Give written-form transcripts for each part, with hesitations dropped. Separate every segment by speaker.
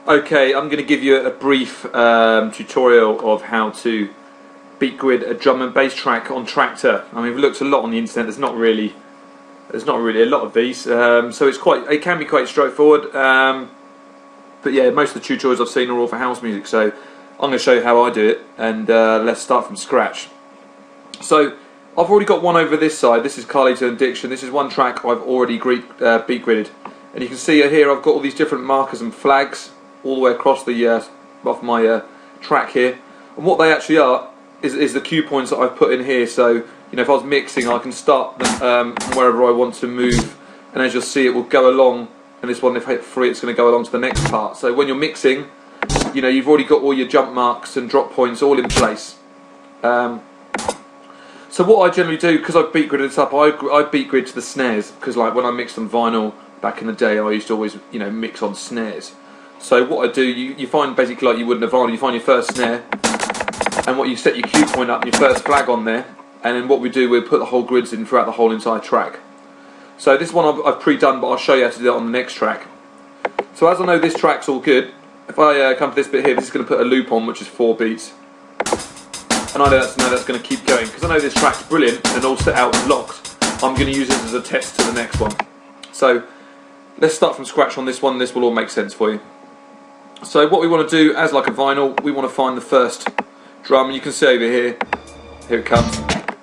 Speaker 1: Okay, I'm going to give you a brief tutorial of how to Beatgrid a drum and bass track on Traktor. I mean, we've looked a lot on the internet. There's not really a lot of these, so it can be quite straightforward. But yeah, most of the tutorials I've seen are all for house music. So I'm going to show you how I do it, and let's start from scratch. So I've already got one over this side. This is Carlito and Diction. This is one track I've already Beatgridded, and you can see here I've got all these different markers and flags all the way across the off my track here, and what they actually are is the cue points that I've put in here. So you know, if I was mixing, I can start them wherever I want to move, and as you'll see, it will go along. And this one, if I hit 3, it's going to go along to the next part. So when you're mixing, you know, you've already got all your jump marks and drop points all in place. So what I generally do, because I've Beatgridded this up, I Beatgrid to the snares, because like when I mixed on vinyl back in the day, I used to always, you know, mix on snares. So what I do, you find basically like you would in a vinyl, you find your first snare, and what you set your cue point up, your first flag on there, and then what we do, we put the whole grids in throughout the whole entire track. So this one I've pre-done, but I'll show you how to do that on the next track. So as I know this track's all good, if I come to this bit here, this is going to put a loop on, which is 4 beats. And I know that's going to keep going, because I know this track's brilliant and all set out and locked. I'm going to use this as a test to the next one. So let's start from scratch on this one. This will all make sense for you. So what we want to do, as like a vinyl, we want to find the first drum. You can see over here, here it comes.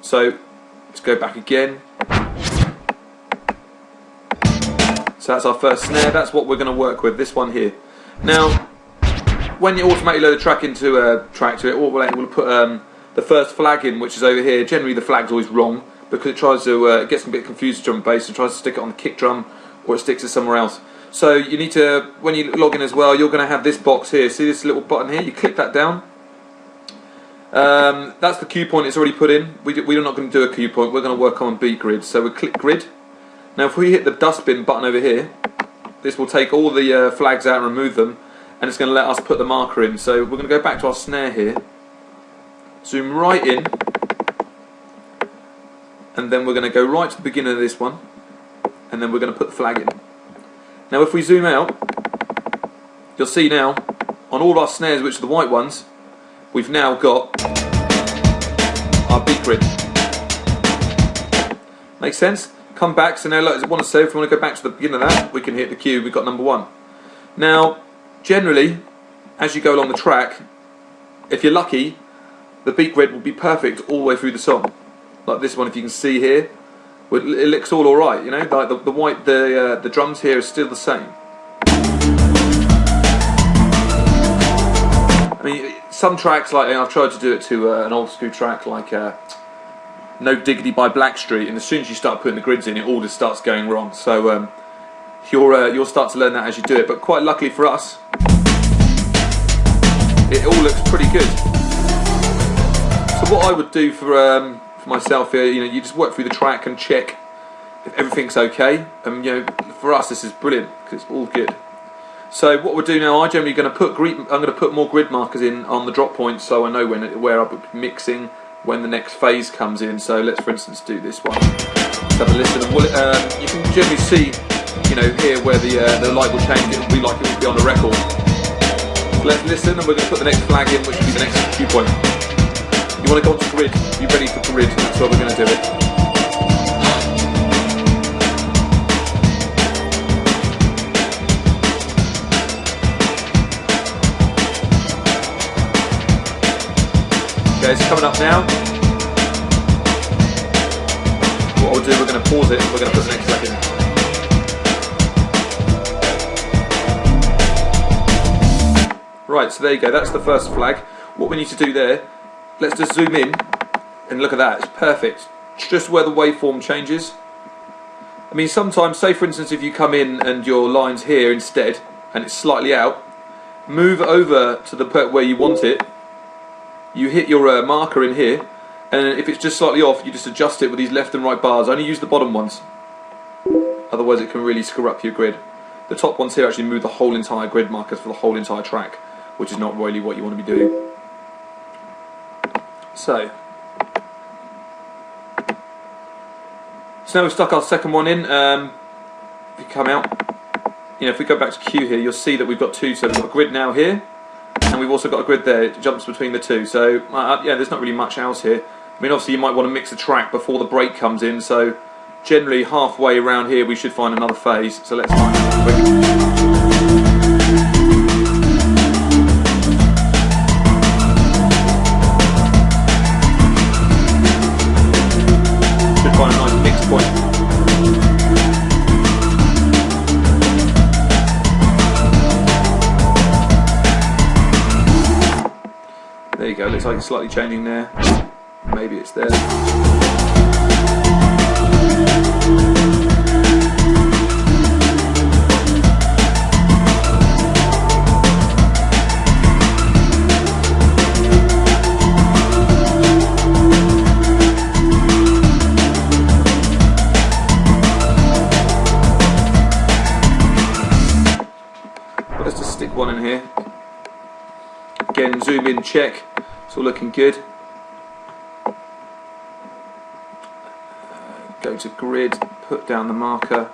Speaker 1: So let's go back again. So that's our first snare. That's what we're going to work with, this one here. Now, when you automatically load the track into a Traktor, it will put the first flag in, which is over here. Generally the flag's always wrong, because it tries to, it gets a bit confused with drum and bass and tries to stick it on the kick drum, or it sticks it somewhere else. So you need to, when you log in as well, you're going to have this box here. See this little button here? You click that down. That's the cue point it's already put in. We're not going to do a cue point. We're going to work on Beatgrid. So we click grid. Now if we hit the dustbin button over here, this will take all the flags out and remove them, and it's going to let us put the marker in. So we're going to go back to our snare here, zoom right in, and then we're going to go right to the beginning of this one, and then we're going to put the flag in. Now if we zoom out, you'll see now on all our snares, which are the white ones, we've now got our Beatgrid. Make sense? Come back. So now look, I want to say, if we want to go back to the beginning of that, we can hit the cue. We've got number 1. Now generally, as you go along the track, if you're lucky, the Beatgrid will be perfect all the way through the song. Like this one, if you can see here, it looks all alright, you know, like the drums here are still the same. I mean, some tracks, like I've tried to do it to an old school track like No Diggity by Blackstreet, and as soon as you start putting the grids in, it all just starts going wrong. So you'll start to learn that as you do it. But quite luckily for us, it all looks pretty good. So what I would do for myself here, you know, you just work through the track and check if everything's okay. And you know, for us, this is brilliant because it's all good. So what we'll do now, I'm generally going to put more grid markers in on the drop points, so I know where I'll be mixing when the next phase comes in. So let's, for instance, do this one. Let's have a listen, and you can generally see, you know, here where the light will change. It will be like it would be on a record. So let's listen, and we're going to put the next flag in, which will be the next cue point. You want to go onto grid? Be ready for grid. That's where we're going to do it. Okay, it's coming up now. What we'll do, we're going to pause it and we're going to put the next flag in. Right, so there you go, that's the first flag. What we need to do there, let's just zoom in and look at that, it's perfect. It's just where the waveform changes. I mean, sometimes, say for instance, if you come in and your line's here instead and it's slightly out, move over to the point where you want it. You hit your marker in here, and if it's just slightly off, you just adjust it with these left and right bars. Only use the bottom ones, otherwise it can really screw up your grid. The top ones here actually move the whole entire grid markers for the whole entire track, which is not really what you want to be doing. So now we've stuck our second one in. If you come out, if we go back to Q here, you'll see that we've got two. So we've got a grid now here, and we've also got a grid there. It jumps between the two. So yeah, there's not really much else here. I mean, obviously you might want to mix the track before the brake comes in. So generally halfway around here we should find another phase. So let's find it quick. Find a nice mix point. There you go, looks like it's slightly changing there. Maybe it's there. Let's just stick one in here. Again, zoom in, check. It's all looking good. Go to grid, put down the marker,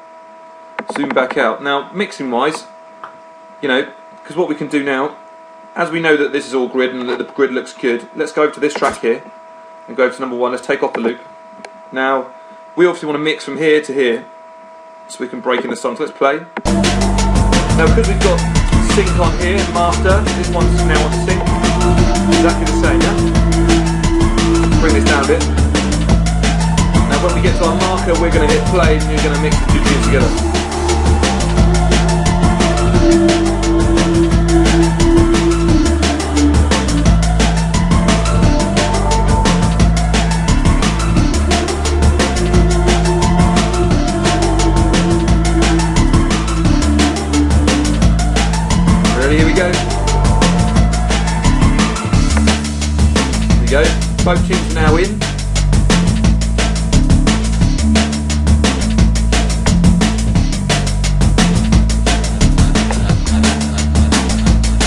Speaker 1: zoom back out. Now, mixing wise, because what we can do now, as we know that this is all grid and that the grid looks good, let's go over to this track here and go over to number 1. Let's take off the loop. Now, we obviously want to mix from here to here so we can break in the song. So let's play. Now, because we've got sync on here, master, this one's now on sync, exactly the same, yeah? Bring this down a bit. Now when we get to our marker, we're going to hit play and you're going to mix the two tunes together. Ready? Here we go. Here we go. Both tunes are now in.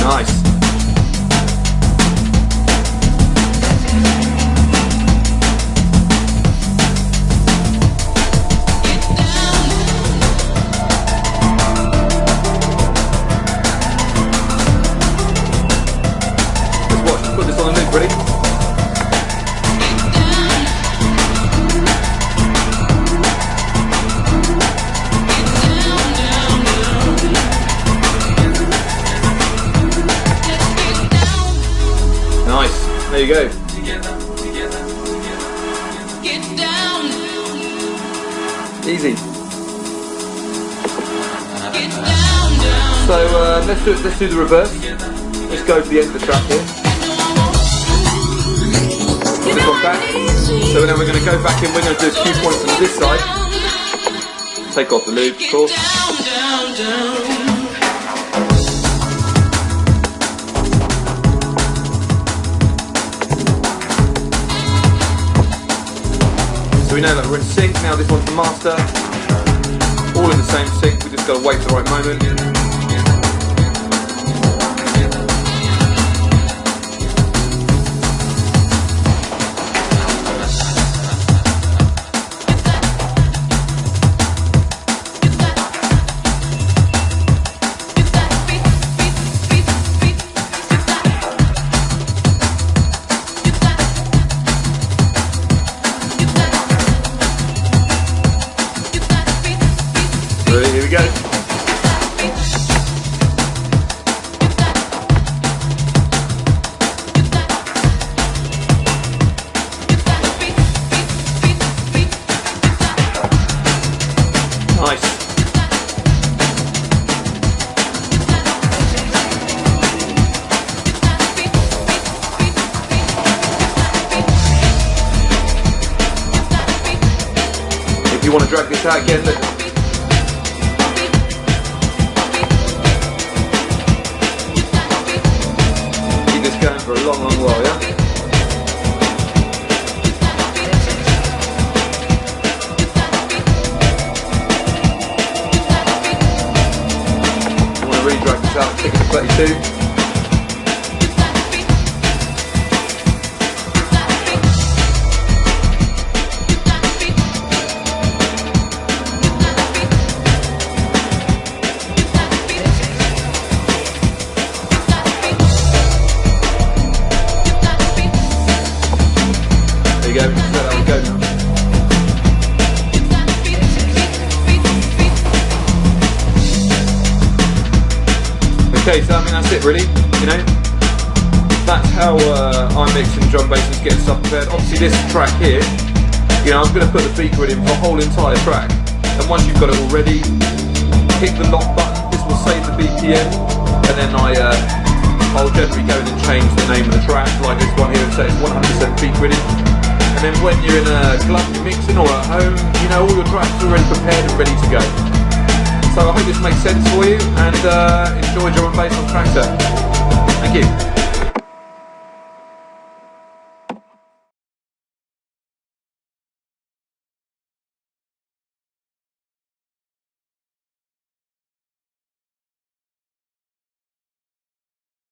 Speaker 1: Nice. Let's watch. Let's put this on the loop. Ready? Nice. There you go. Easy. So let's do the reverse. Let's go to the end of the track here. Put this one back. So now we're going to go back in. We're going to do a cue point from this side. Take off the loop, of course. So we know that we're in sync. Now this one's the master. All in the same sync. We just got to wait for the right moment. Here we go. Nice. If you want to drag this out again, look. Going for a long while, yeah? You want to really drag this out, take it to 32. Okay, so I mean that's it really, you know. That's how I'm mixing drum bass and getting stuff prepared. Obviously this track here, you know, I'm going to put the Beatgrid in for the whole entire track. And once you've got it all ready, hit the lock button. This will save the BPM, and then I'll generally go in and change the name of the track, like this one here, and say it's 100% Beatgrid. And then when you're in a club, you're mixing, or at home, you know, all your tracks are already prepared and ready to go. So I hope this makes sense for you, and enjoy drum and bass on Traktor. Thank you.